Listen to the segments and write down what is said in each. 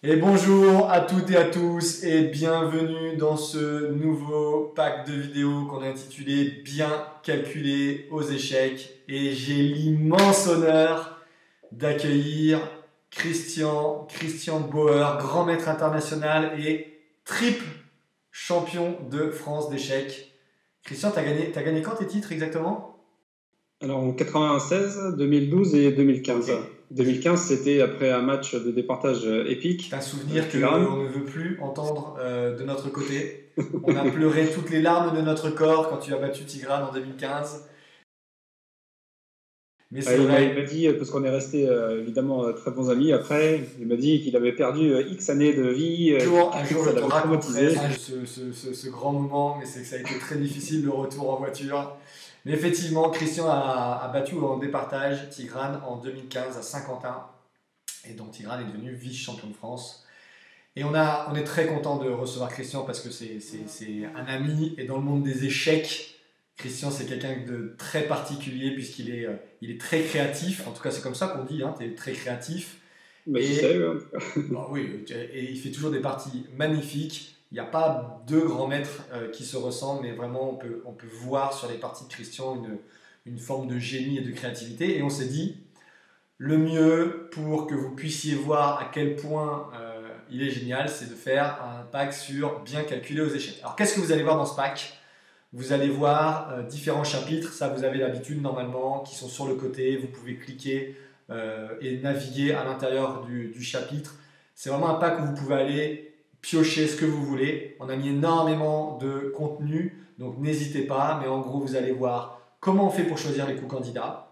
Et bonjour à toutes et à tous et bienvenue dans ce nouveau pack de vidéos qu'on a intitulé Bien calculé aux échecs. Et j'ai l'immense honneur d'accueillir Christian Bauer, grand maître international et triple champion de France d'échecs. Christian, t'as gagné quand tes titres exactement? Alors en 96, 2012 et 2015. Ok. 2015, c'était après un match de départage épique. C'est un souvenir Tigran. qu'on ne veut plus entendre de notre côté. On a pleuré toutes les larmes de notre corps quand tu as battu Tigran en 2015. Mais c'est Il m'a vrai. dit, parce qu'on est resté évidemment très bons amis après, il m'a dit qu'il avait perdu X années de vie, Un jour, ça je te l'avait raconterai traumatisé. ce grand moment, mais c'est que ça a été très difficile le retour en voiture. Mais effectivement, Christian a battu en départage Tigran en 2015 à Saint-Quentin. Et donc Tigran est devenu vice-champion de France. Et on est très content de recevoir Christian parce que c'est un ami. Et dans le monde des échecs, Christian, c'est quelqu'un de très particulier puisqu'il est très créatif. En tout cas, c'est comme ça qu'on dit, hein, tu es très créatif. Bah, j'essaie, Et, en tout cas. bah oui, et il fait toujours des parties magnifiques. Il n'y a pas deux grands maîtres qui se ressemblent, mais vraiment, on peut voir sur les parties de Christian une forme de génie et de créativité. Et on s'est dit, le mieux pour que vous puissiez voir à quel point il est génial, c'est de faire un pack sur bien calculé aux échecs. Alors qu'est-ce que vous allez voir dans ce pack? Vous allez voir différents chapitres, ça vous avez l'habitude normalement, qui sont sur le côté, vous pouvez cliquer et naviguer à l'intérieur du chapitre. C'est vraiment un pack où vous pouvez aller piocher ce que vous voulez. On a mis énormément de contenu, donc n'hésitez pas, mais en gros vous allez voir comment on fait pour choisir les coups candidats.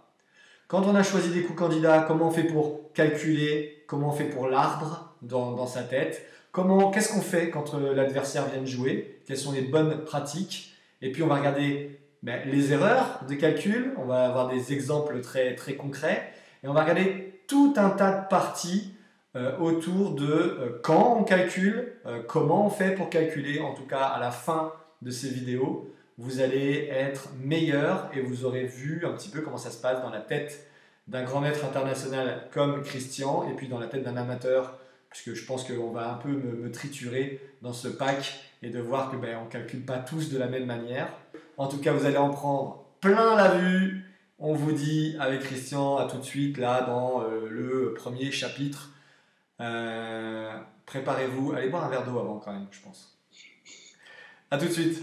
Quand on a choisi des coups candidats, comment on fait pour calculer, comment on fait pour l'ardre dans sa tête, qu'est-ce qu'on fait quand l'adversaire vient de jouer, quelles sont les bonnes pratiques, et puis on va regarder les erreurs de calcul, on va avoir des exemples très concrets, et on va regarder tout un tas de parties autour de quand on calcule, comment on fait pour calculer, en tout cas à la fin de ces vidéos, vous allez être meilleur et vous aurez vu un petit peu comment ça se passe dans la tête d'un grand maître international comme Christian et puis dans la tête d'un amateur, puisque je pense qu'on va un peu me triturer dans ce pack et de voir que on ne calcule pas tous de la même manière. En tout cas, vous allez en prendre plein la vue. On vous dit avec Christian à tout de suite là dans le premier chapitre. Préparez-vous, allez boire un verre d'eau avant quand même, je pense. À tout de suite.